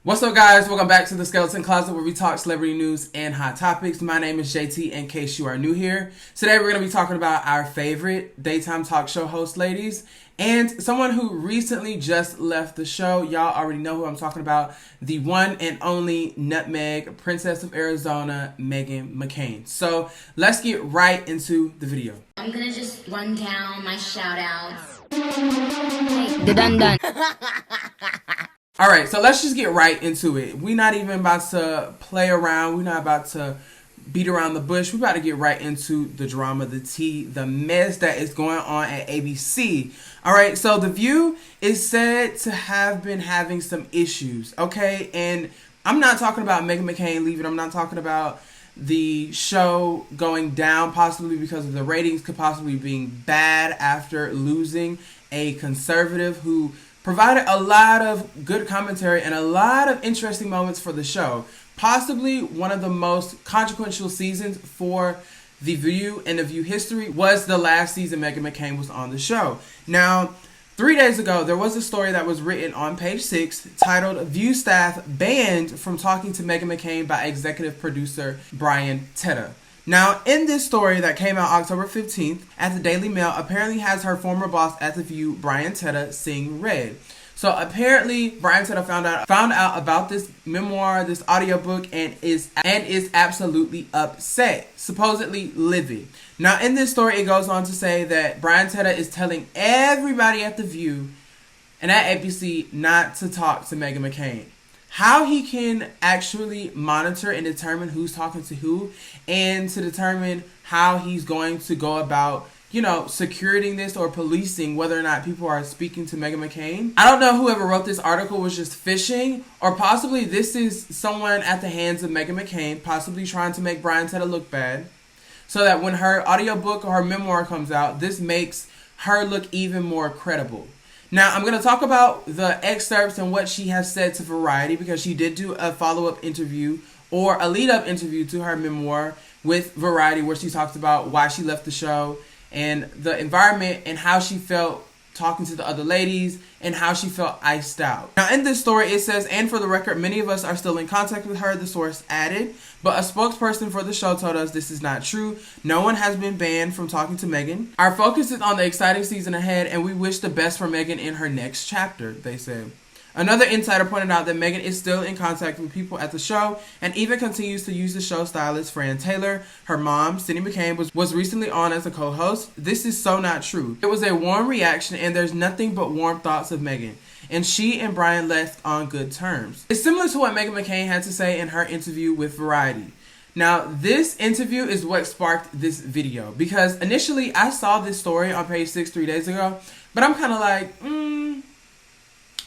What's up, guys? Welcome back to the Skeleton Closet, where we talk celebrity news and hot topics. My name is JT, in case you are new here. Today we're going to be talking about our favorite daytime talk show host ladies and someone who recently just left the show. Y'all already know who I'm talking about. The one and only Nutmeg Princess of Arizona, Meghan McCain. So let's get right into the video. I'm going to just run down my shout outs. Done. Alright, so let's just get right into it. We're not even about to play around. We're not about to beat around the bush. We're about to get right into the drama, the tea, the mess that is going on at ABC. Alright, so TheView is said to have been having some issues, okay? And I'm not talking about Meghan McCain leaving. I'm not talking about the show going down possibly because of the ratings, could possibly being bad after losing a conservative who provided a lot of good commentary and a lot of interesting moments for the show. Possibly one of the most consequential seasons for TheView and TheView history was the last season Meghan McCain was on the show. Now, 3 days ago, there was a story that was written on page 6 titled "View Staff Banned from Talking to Meghan McCain by Executive Producer Brian Tedder." Now, in this story that came out October 15th at the Daily Mail, apparently has her former boss at TheView, Brian Tedder, seeing red. So apparently, Brian Tedder found out about this memoir, this audiobook, and is absolutely upset, supposedly livid. Now, in this story, it goes on to say that Brian Tedder is telling everybody at TheView and at ABC not to talk to Meghan McCain. How he can actually monitor and determine who's talking to who, and to determine how he's going to go about, securing this or policing whether or not people are speaking to Meghan McCain. I don't know whoever wrote this article was just fishing, or possibly this is someone at the hands of Meghan McCain, possibly trying to make Brian Tedder look bad, so that when her audiobook or her memoir comes out, this makes her look even more credible. Now, I'm going to talk about the excerpts and what she has said to Variety, because she did do a follow-up interview or a lead-up interview to her memoir with Variety, where she talks about why she left the show and the environment and how she felt talking to the other ladies and how she felt iced out. Now, in this story, it says, "And for the record, many of us are still in contact with her," the source added, but a spokesperson for the show told us this is not true. "No one has been banned from talking to Meghan. Our focus is on the exciting season ahead, and we wish the best for Meghan in her next chapter," they said. Another insider pointed out that Meghan is still in contact with people at the show and even continues to use the show stylist Fran Taylor. Her mom, Cindy McCain, was recently on as a co-host. "This is so not true. It was a warm reaction, and there's nothing but warm thoughts of Meghan. And she and Brian left on good terms." It's similar to what Meghan McCain had to say in her interview with Variety. Now, this interview is what sparked this video, because initially I saw this story on page 6 3 days ago, but I'm kind of like,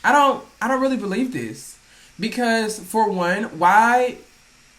I don't really believe this, because for one, why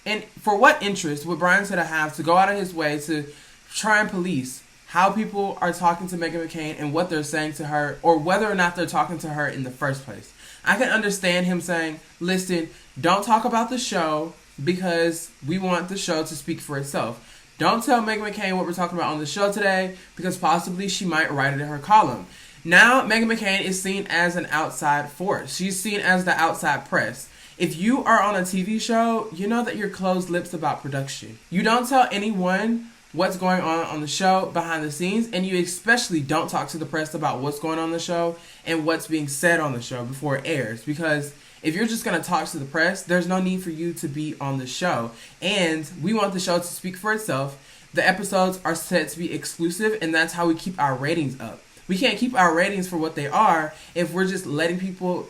and for what interest would Brian Tedder have to go out of his way to try and police how people are talking to Meghan McCain and what they're saying to her, or whether or not they're talking to her in the first place? I can understand him saying, "Listen, don't talk about the show because we want the show to speak for itself. Don't tell Meghan McCain what we're talking about on the show today, because possibly she might write it in her column." Now, Meghan McCain is seen as an outside force. She's seen as the outside press. If you are on a TV show, you know that you're closed lips about production. You don't tell anyone what's going on the show behind the scenes, and you especially don't talk to the press about what's going on the show and what's being said on the show before it airs, because if you're just going to talk to the press, there's no need for you to be on the show. And we want the show to speak for itself. The episodes are set to be exclusive, and that's how we keep our ratings up. We can't keep our ratings for what they are if we're just letting people,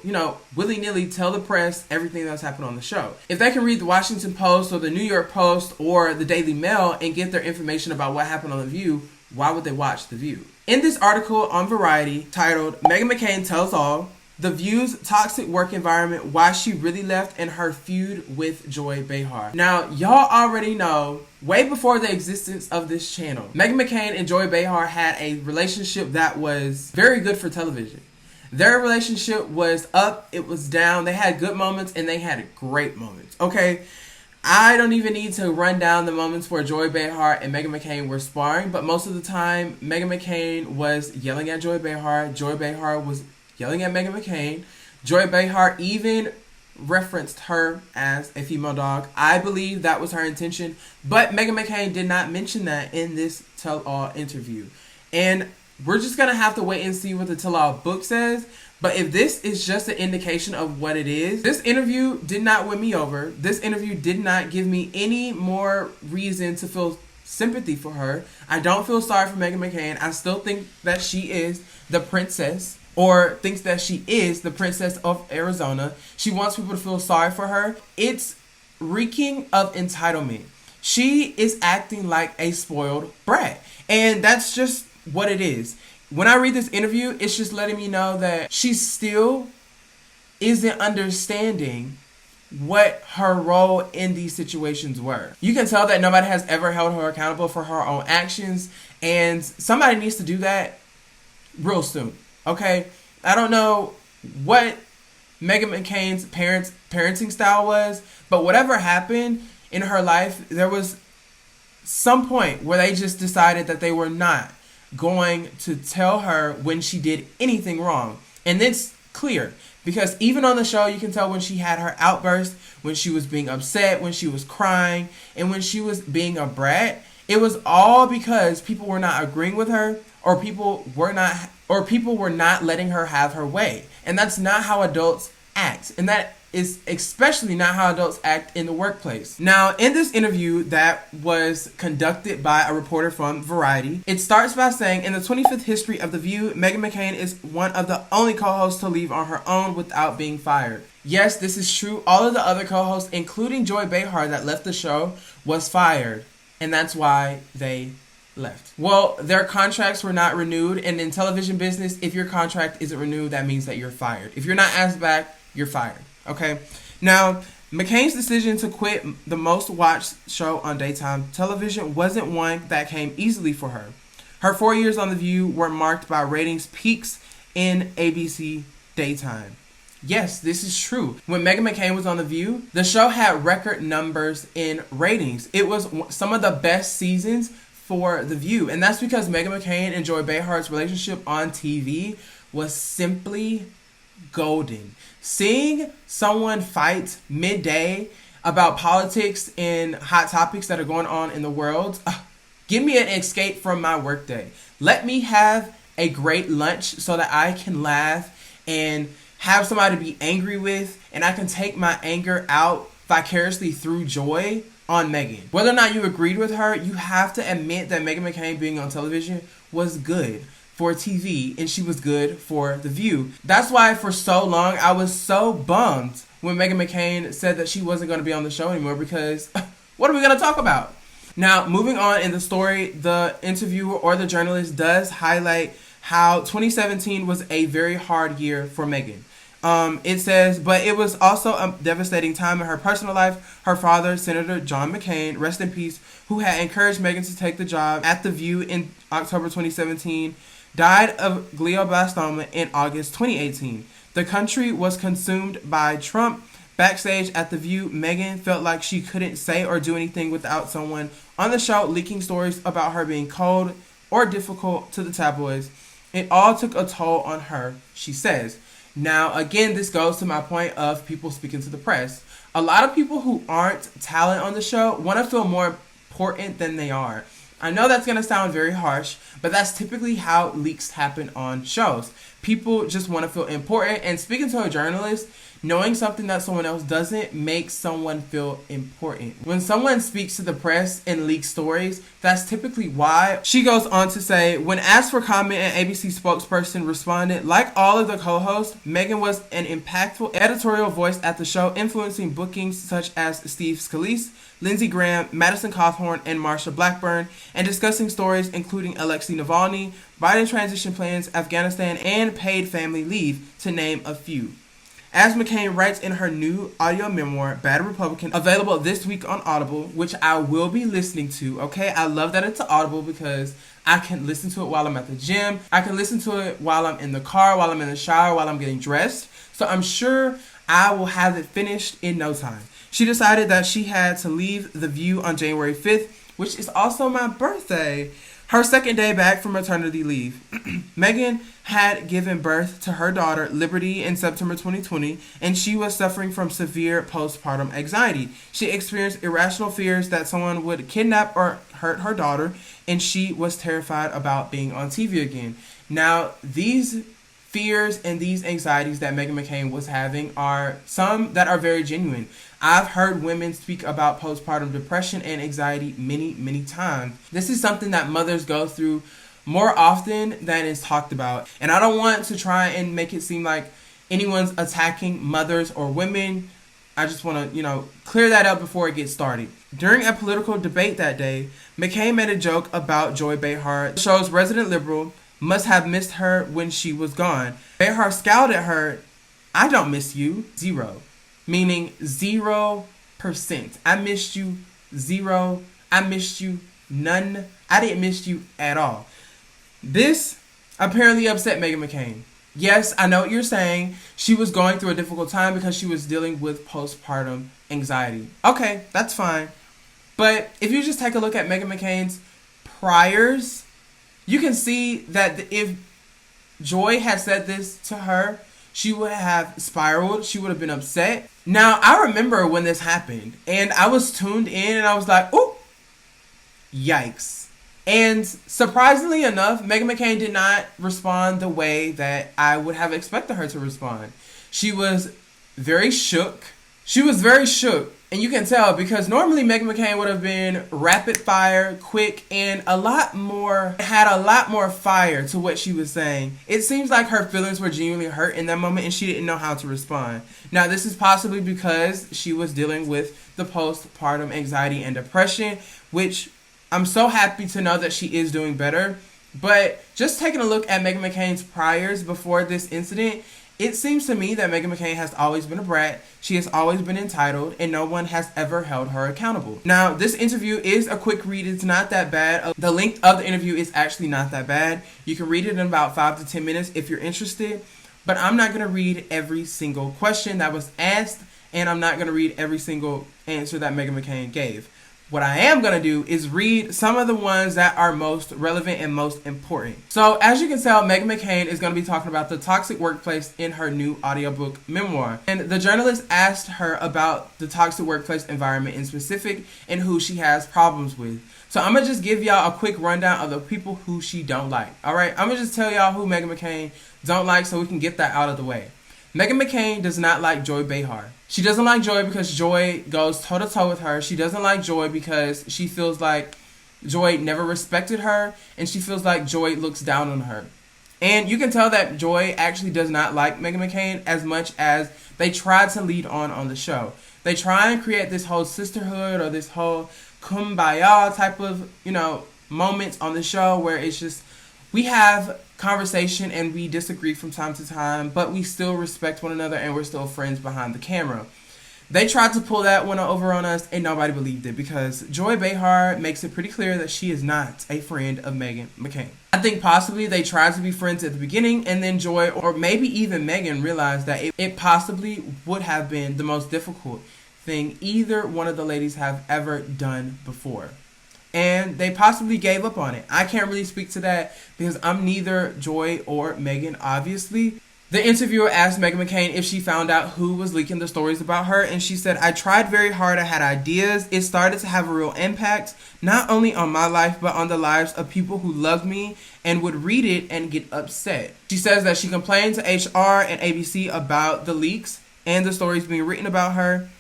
willy-nilly tell the press everything that's happened on the show. If they can read the Washington Post or the New York Post or the Daily Mail and get their information about what happened on The View, why would they watch The View? In this article on Variety titled "Meghan McCain Tells All: The View's Toxic Work Environment, Why She Really Left, and Her Feud with Joy Behar." Now, y'all already know, way before the existence of this channel, Meghan McCain and Joy Behar had a relationship that was very good for television. Their relationship was up, it was down. They had good moments and they had great moments. Okay, I don't even need to run down the moments where Joy Behar and Meghan McCain were sparring, but most of the time, Meghan McCain was yelling at Joy Behar. Joy Behar was yelling at Meghan McCain. Joy Behar even referenced her as a female dog. I believe that was her intention, but Meghan McCain did not mention that in this tell-all interview. And we're just going to have to wait and see what the tell-all book says. But if this is just an indication of what it is, this interview did not win me over. This interview did not give me any more reason to feel sympathy for her. I don't feel sorry for Meghan McCain. I still think that she is the princess, or thinks that she is the princess of Arizona. She wants people to feel sorry for her. It's reeking of entitlement. She is acting like a spoiled brat. And that's just what it is. When I read this interview, it's just letting me know that she still isn't understanding what her role in these situations were. You can tell that nobody has ever held her accountable for her own actions, and somebody needs to do that real soon. Okay? I don't know what Meghan McCain's parenting style was, but whatever happened in her life, there was some point where they just decided that they were not going to tell her when she did anything wrong. And it's clear because even on the show, you can tell when she had her outburst, when she was being upset, when she was crying, and when she was being a brat. It was all because people were not agreeing with her, or people were not letting her have her way. And that's not how adults act. And that is especially not how adults act in the workplace. Now, in this interview that was conducted by a reporter from Variety, it starts by saying, in the 25th history of TheView, Meghan McCain is one of the only co-hosts to leave on her own without being fired. Yes, this is true. All of the other co-hosts, including Joy Behar that left the show, was fired. And that's why they left. Well, their contracts were not renewed. And in television business, if your contract isn't renewed, that means that you're fired. If you're not asked back, you're fired. Okay? Now, McCain's decision to quit the most watched show on daytime television wasn't one that came easily for her. Her 4 years on TheView were marked by ratings peaks in ABC daytime. Yes, this is true. When Meghan McCain was on TheView, the show had record numbers in ratings. It was some of the best seasons for TheView. And that's because Meghan McCain and Joy Behar's relationship on TV was simply golden. Seeing someone fight midday about politics and hot topics that are going on in the world, give me an escape from my workday. Let me have a great lunch so that I can laugh and have somebody to be angry with, and I can take my anger out vicariously through Joy on Meghan. Whether or not you agreed with her, you have to admit that Meghan McCain being on television was good for TV, and she was good for TheView. That's why for so long I was so bummed when Meghan McCain said that she wasn't going to be on the show anymore, because what are we going to talk about? Now, moving on in the story, the interviewer or the journalist does highlight how 2017 was a very hard year for Meghan. It says, but it was also a devastating time in her personal life. Her father, Senator John McCain, rest in peace, who had encouraged Meghan to take the job at TheView in October 2017, died of glioblastoma in August 2018. The country was consumed by Trump. Backstage at TheView, Meghan felt like she couldn't say or do anything without someone on the show leaking stories about her being cold or difficult to the tabloids. It all took a toll on her, she says. Now, again, this goes to my point of people speaking to the press. A lot of people who aren't talent on the show want to feel more important than they are. I know that's going to sound very harsh, but that's typically how leaks happen on shows. People just want to feel important, and speaking to a journalist, knowing something that someone else doesn't makes someone feel important. When someone speaks to the press and leaks stories, that's typically why. She goes on to say, when asked for comment, an ABC spokesperson responded, like all of the co-hosts, Meghan was an impactful editorial voice at the show, influencing bookings such as Steve Scalise, Lindsey Graham, Madison Cawthorn, and Marsha Blackburn, and discussing stories including Alexei Navalny, Biden transition plans, Afghanistan, and paid family leave, to name a few. As McCain writes in her new audio memoir, Bad Republican, available this week on Audible, which I will be listening to, okay? I love that it's Audible because I can listen to it while I'm at the gym. I can listen to it while I'm in the car, while I'm in the shower, while I'm getting dressed. So I'm sure I will have it finished in no time. She decided that she had to leave TheView on January 5th, which is also my birthday. Her second day back from maternity leave, Meghan had given birth to her daughter, Liberty, in September 2020, and she was suffering from severe postpartum anxiety. She experienced irrational fears that someone would kidnap or hurt her daughter, and she was terrified about being on TV again. Now, these fears and these anxieties that Meghan McCain was having are some that are very genuine. I've heard women speak about postpartum depression and anxiety many, many times. This is something that mothers go through more often than is talked about. And I don't want to try and make it seem like anyone's attacking mothers or women. I just want to, clear that up before it gets started. During a political debate that day, McCain made a joke about Joy Behar, the show's resident liberal, must have missed her when she was gone. Behar scowled at her. I don't miss you. 0. Meaning 0%. I missed you. 0. I missed you. None. I didn't miss you at all. This apparently upset Meghan McCain. Yes, I know what you're saying. She was going through a difficult time because she was dealing with postpartum anxiety. Okay, that's fine. But if you just take a look at Meghan McCain's priors, you can see that if Joy had said this to her, she would have spiraled. She would have been upset. Now, I remember when this happened, and I was tuned in, and I was like, oh, yikes. And surprisingly enough, Meghan McCain did not respond the way that I would have expected her to respond. She was very shook. And you can tell because normally Meghan McCain would have been rapid fire, quick, and had a lot more fire to what she was saying. It seems like her feelings were genuinely hurt in that moment and she didn't know how to respond. Now, this is possibly because she was dealing with the postpartum anxiety and depression, which I'm so happy to know that she is doing better. But just taking a look at Meghan McCain's priors before this incident, it seems to me that Meghan McCain has always been a brat. She has always been entitled, and no one has ever held her accountable. Now, this interview is a quick read. It's not that bad. The length of the interview is actually not that bad. You can read it in about 5 to 10 minutes if you're interested. But I'm not going to read every single question that was asked, and I'm not going to read every single answer that Meghan McCain gave. What I am going to do is read some of the ones that are most relevant and most important. So, as you can tell, Meghan McCain is going to be talking about the toxic workplace in her new audiobook memoir. And the journalist asked her about the toxic workplace environment in specific and who she has problems with. So, I'm going to just give y'all a quick rundown of the people who she don't like. All right? I'm going to just tell y'all who Meghan McCain don't like so we can get that out of the way. Meghan McCain does not like Joy Behar. She doesn't like Joy because Joy goes toe-to-toe with her. She doesn't like Joy because she feels like Joy never respected her, and she feels like Joy looks down on her. And you can tell that Joy actually does not like Meghan McCain as much as they tried to lead on the show. They try and create this whole sisterhood or this whole kumbaya type of, moments on the show where it's just, we have conversation and we disagree from time to time, but we still respect one another and we're still friends behind the camera. They tried to pull that one over on us and nobody believed it because Joy Behar makes it pretty clear that she is not a friend of Meghan McCain. I think possibly they tried to be friends at the beginning and then Joy or maybe even Meghan realized that it possibly would have been the most difficult thing either one of the ladies have ever done before. And they possibly gave up on it. I can't really speak to that because I'm neither Joy or Meghan, obviously. The interviewer asked Meghan McCain if she found out who was leaking the stories about her, and she said, I tried very hard, I had ideas. It started to have a real impact, not only on my life, but on the lives of people who loved me and would read it and get upset. She says that she complained to HR and ABC about the leaks and the stories being written about her.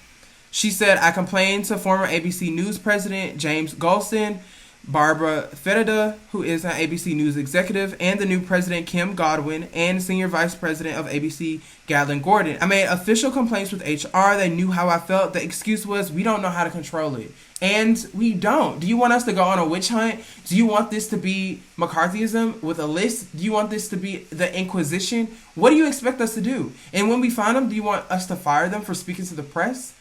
She said, I complained to former ABC News president James Golston, Barbara Fedida, who is an ABC News executive, and the new president Kim Godwin, and senior vice president of ABC Gatlin Gordon. I made official complaints with HR. They knew how I felt. The excuse was, we don't know how to control it. And we don't. Do you want us to go on a witch hunt? Do you want this to be McCarthyism with a list? Do you want this to be the Inquisition? What do you expect us to do? And when we find them, do you want us to fire them for speaking to the press?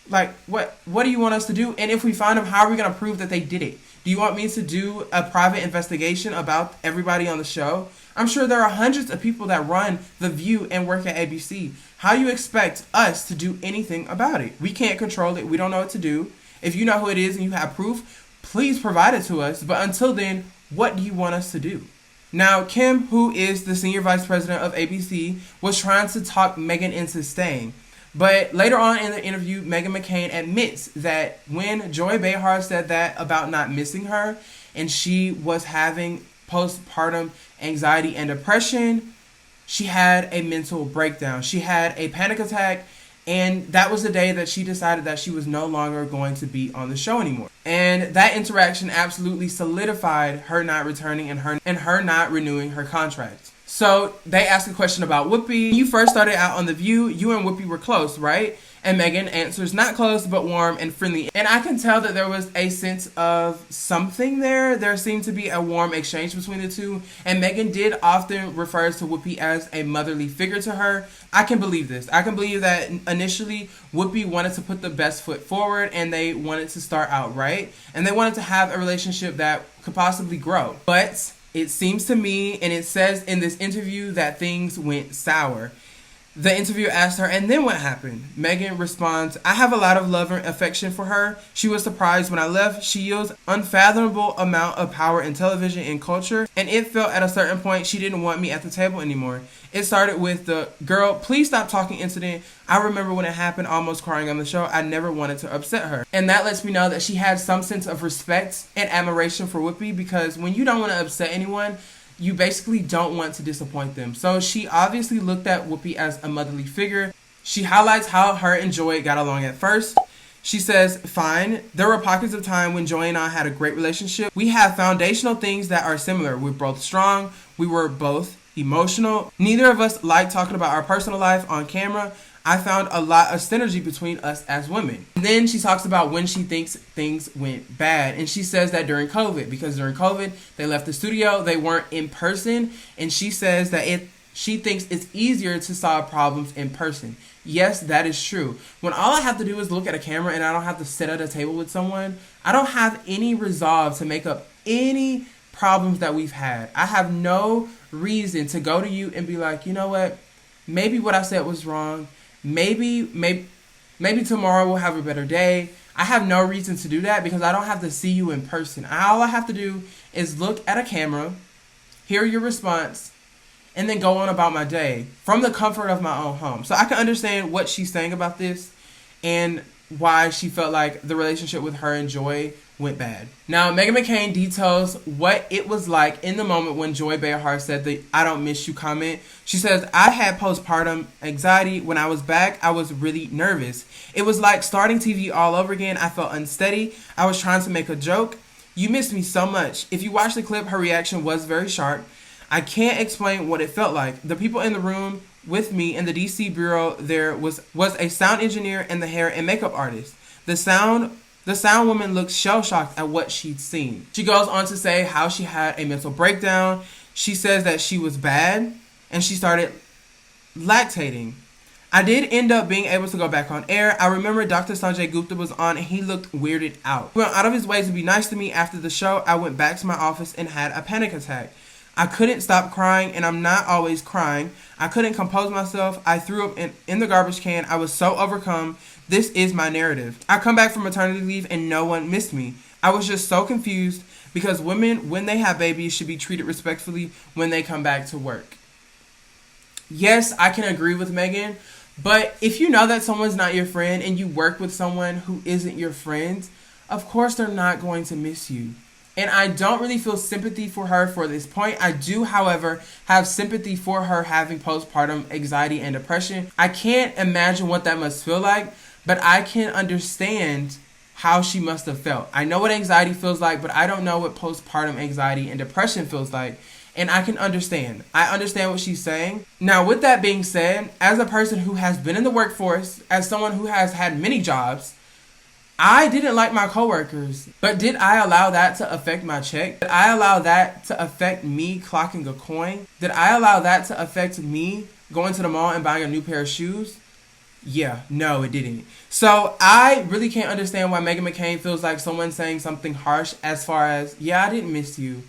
Like, what do you want us to do? And if we find them, how are we going to prove that they did it? Do you want me to do a private investigation about everybody on the show? I'm sure there are hundreds of people that run TheView and work at ABC. How do you expect us to do anything about it? We can't control it. We don't know what to do. If you know who it is and you have proof, please provide it to us. But until then, What do you want us to do? Now, Kim, who is the senior vice president of ABC, was trying to talk Meghan into staying. But later on in the interview, Meghan McCain admits that when Joy Behar said that about not missing her and she was having postpartum anxiety and depression, she had a mental breakdown. She had a panic attack, and that was the day that she decided that she was no longer going to be on the show anymore. And that interaction absolutely solidified her not returning and her not renewing her contract. So they asked a question about Whoopi. When you first started out on TheView, you and Whoopi were close, right? And Meghan answers, not close, but warm and friendly. And I can tell that there was a sense of something there. There seemed to be a warm exchange between the two. And Meghan did often refer to Whoopi as a motherly figure to her. I can believe this. I can believe that initially Whoopi wanted to put the best foot forward and they wanted to start out right. And they wanted to have a relationship that could possibly grow. But it seems to me, and it says in this interview, that things went sour. The interviewer asked her, and then what happened? Meghan responds, I have a lot of love and affection for her. She was surprised when I left. She yields unfathomable amount of power in television and culture, and it felt at a certain point she didn't want me at the table anymore. It started with the girl, please stop talking incident. I remember when it happened, almost crying on the show. I never wanted to upset her. And that lets me know that she had some sense of respect and admiration for Whoopi, because when you don't want to upset anyone, you basically don't want to disappoint them. So she obviously looked at Whoopi as a motherly figure. She highlights how her and Joy got along at first. She says, fine, there were pockets of time when Joy and I had a great relationship. We have foundational things that are similar. We're both strong. We were both emotional. Neither of us like talking about our personal life on camera. I found a lot of synergy between us as women. And then she talks about when she thinks things went bad. And she says that during COVID, because during COVID, they left the studio, they weren't in person. And she says that she thinks it's easier to solve problems in person. Yes, that is true. When all I have to do is look at a camera and I don't have to sit at a table with someone, I don't have any resolve to make up any problems that we've had. I have no reason to go to you and be like, you know what, maybe what I said was wrong. Maybe tomorrow we'll have a better day. I have no reason to do that because I don't have to see you in person. All I have to do is look at a camera, hear your response, and then go on about my day from the comfort of my own home. So I can understand what she's saying about this and why she felt like the relationship with her and Joy went bad. Now, Meghan McCain details what it was like in the moment when Joy Behar said the I don't miss you comment. She says, I had postpartum anxiety. When I was back, I was really nervous. It was like starting TV all over again. I felt unsteady. I was trying to make a joke. You missed me so much. If you watch the clip, her reaction was very sharp. I can't explain what it felt like. The people in the room with me in the DC bureau, there was a sound engineer and the hair and makeup artist. The sound woman looked shell-shocked at what she'd seen. She goes on to say how she had a mental breakdown. She says that she was bad and she started lactating. I did end up being able to go back on air. I remember Dr. Sanjay Gupta was on and he looked weirded out. He went out of his way to be nice to me. After the show, I went back to my office and had a panic attack. I couldn't stop crying, and I'm not always crying. I couldn't compose myself. I threw up in the garbage can. I was so overcome. This is my narrative. I come back from maternity leave, and no one missed me. I was just so confused because women, when they have babies, should be treated respectfully when they come back to work. Yes, I can agree with Meghan, but if you know that someone's not your friend and you work with someone who isn't your friend, of course they're not going to miss you. And I don't really feel sympathy for her for this point. I do, however, have sympathy for her having postpartum anxiety and depression. I can't imagine what that must feel like, but I can understand how she must have felt. I know what anxiety feels like, but I don't know what postpartum anxiety and depression feels like. And I can understand. I understand what she's saying. Now, with that being said, as a person who has been in the workforce, as someone who has had many jobs, I didn't like my coworkers, but did I allow that to affect my check? Did I allow that to affect me clocking a coin? Did I allow that to affect me going to the mall and buying a new pair of shoes? Yeah, no, it didn't. So I really can't understand why Meghan McCain feels like someone saying something harsh as far as, yeah, I didn't miss you.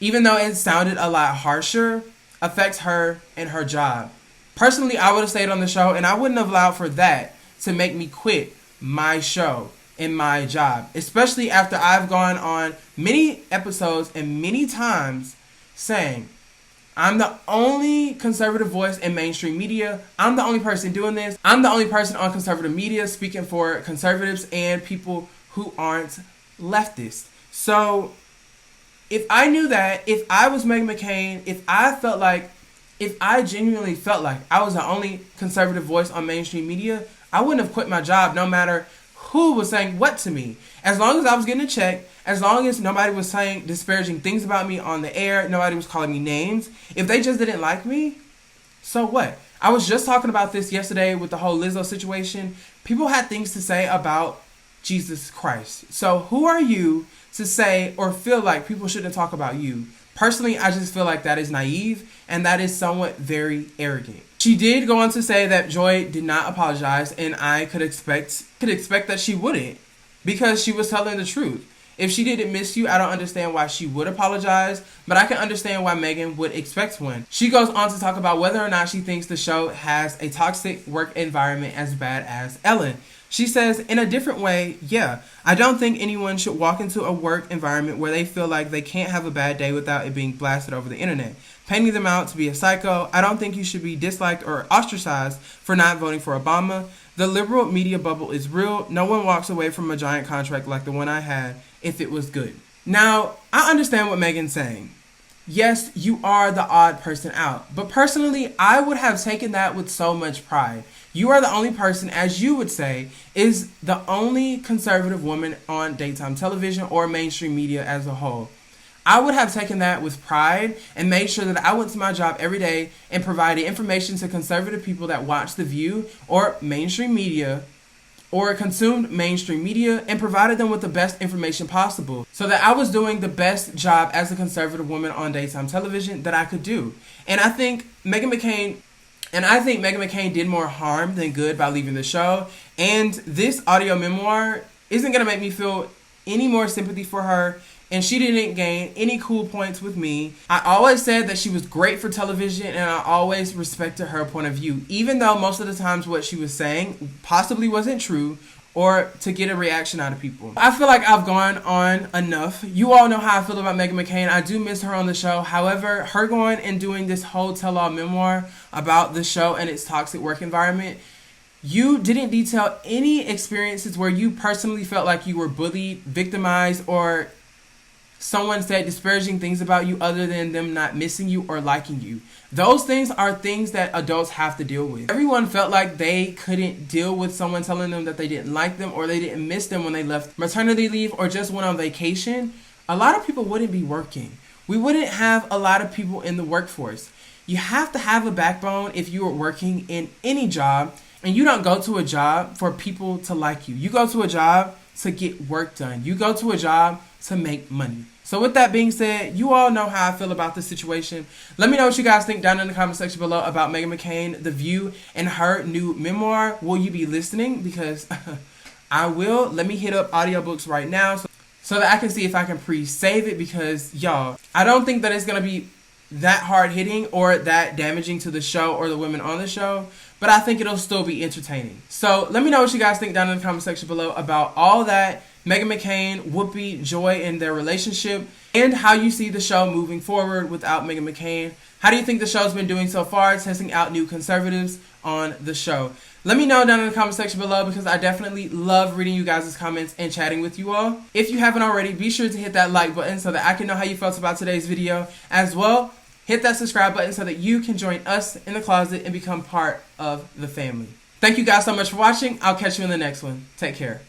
Even though it sounded a lot harsher, affects her and her job. Personally, I would have stayed on the show and I wouldn't have allowed for that to make me quit my show. in my job, especially after I've gone on many episodes and many times saying, I'm the only conservative voice in mainstream media. I'm the only person doing this. I'm the only person on conservative media speaking for conservatives and people who aren't leftists. So if I knew that, if I was Meghan McCain, if I genuinely felt like I was the only conservative voice on mainstream media, I wouldn't have quit my job no matter who was saying what to me. As long as I was getting a check, as long as nobody was saying disparaging things about me on the air, nobody was calling me names. If they just didn't like me, so what? I was just talking about this yesterday with the whole Lizzo situation. People had things to say about Jesus Christ. So who are you to say or feel like people shouldn't talk about you? Personally, I just feel like that is naive and that is somewhat very arrogant. She did go on to say that Joy did not apologize, and I could expect that she wouldn't, because she was telling the truth. If she didn't miss you, I don't understand why she would apologize, but I can understand why Meghan would expect one. She goes on to talk about whether or not she thinks the show has a toxic work environment as bad as Ellen. She says, in a different way, yeah, I don't think anyone should walk into a work environment where they feel like they can't have a bad day without it being blasted over the internet, painting them out to be a psycho. I don't think you should be disliked or ostracized for not voting for Obama. The liberal media bubble is real. No one walks away from a giant contract like the one I had if it was good. Now, I understand what Meghan's saying. Yes, you are the odd person out. But personally, I would have taken that with so much pride. You are the only person, as you would say, is the only conservative woman on daytime television or mainstream media as a whole. I would have taken that with pride and made sure that I went to my job every day and provided information to conservative people that watch TheView or mainstream media or consumed mainstream media and provided them with the best information possible so that I was doing the best job as a conservative woman on daytime television that I could do. And I think Meghan McCain did more harm than good by leaving the show. And this audio memoir isn't going to make me feel any more sympathy for her. And she didn't gain any cool points with me. I always said that she was great for television, and I always respected her point of view, even though most of the times what she was saying possibly wasn't true or to get a reaction out of people. I feel like I've gone on enough. You all know how I feel about Meghan McCain. I do miss her on the show. However, her going and doing this whole tell-all memoir about the show and its toxic work environment, you didn't detail any experiences where you personally felt like you were bullied, victimized, or someone said disparaging things about you other than them not missing you or liking you. Those things are things that adults have to deal with. Everyone felt like they couldn't deal with someone telling them that they didn't like them or they didn't miss them when they left maternity leave or just went on vacation. A lot of people wouldn't be working. We wouldn't have a lot of people in the workforce. You have to have a backbone if you are working in any job, and you don't go to a job for people to like you. You go to a job to get work done. You go to a job to make money. So with that being said, you all know how I feel about this situation. Let me know what you guys think down in the comment section below about Meghan McCain, TheView, and her new memoir. Will you be listening? Because I will. Let me hit up audiobooks right now so that I can see if I can pre-save it, because y'all, I don't think that it's going to be that hard-hitting or that damaging to the show or the women on the show, but I think it'll still be entertaining. So let me know what you guys think down in the comment section below about all that, Meghan McCain, Whoopi, Joy, and their relationship, and how you see the show moving forward without Meghan McCain. How do you think the show's been doing so far, testing out new conservatives on the show? Let me know down in the comment section below, because I definitely love reading you guys' comments and chatting with you all. If you haven't already, be sure to hit that like button so that I can know how you felt about today's video. As well, hit that subscribe button so that you can join us in the closet and become part of the family. Thank you guys so much for watching. I'll catch you in the next one. Take care.